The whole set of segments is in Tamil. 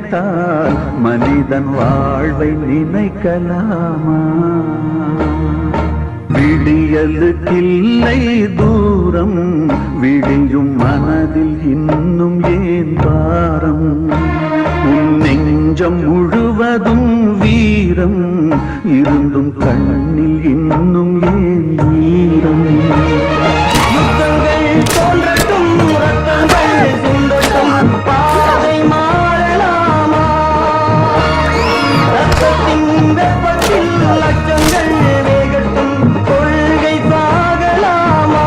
நினைத்தால் மனிதன் வாழ்வை நினைக்கலாமா? விடியலுக்கில்லை தூரம், விடியும் மனதில் இன்னும் ஏன் பாரம்? உன் நெஞ்சம் முழுவதும் வீரம் இருந்தும் கண்ணில் இன்னும் ஏன் ஈரம்? யுத்தங்கள் தோன்றட்டும், ரத்தங்கள் சிந்தட்டும், பாதை மாறலாமா? ரத்தத்தின் வெப்பத்தில் லட்சங்கள் வேகட்டும், கொள்கை சாகலாமா?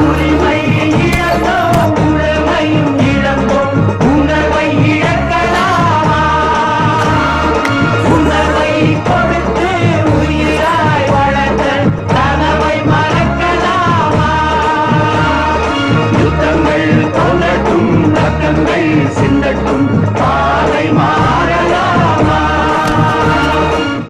உரிமை இழந்தோம், உரிமையும் இழந்தோம், உணர்வை இழக்கலாமா? உணர்வை கொடுத்து உயிராய் வளர்த்த கனவை மறக்கலாமா? யுத்தங்கள் தோன்றட்டும், ரத்தங்கள் சிந்தட்டும்,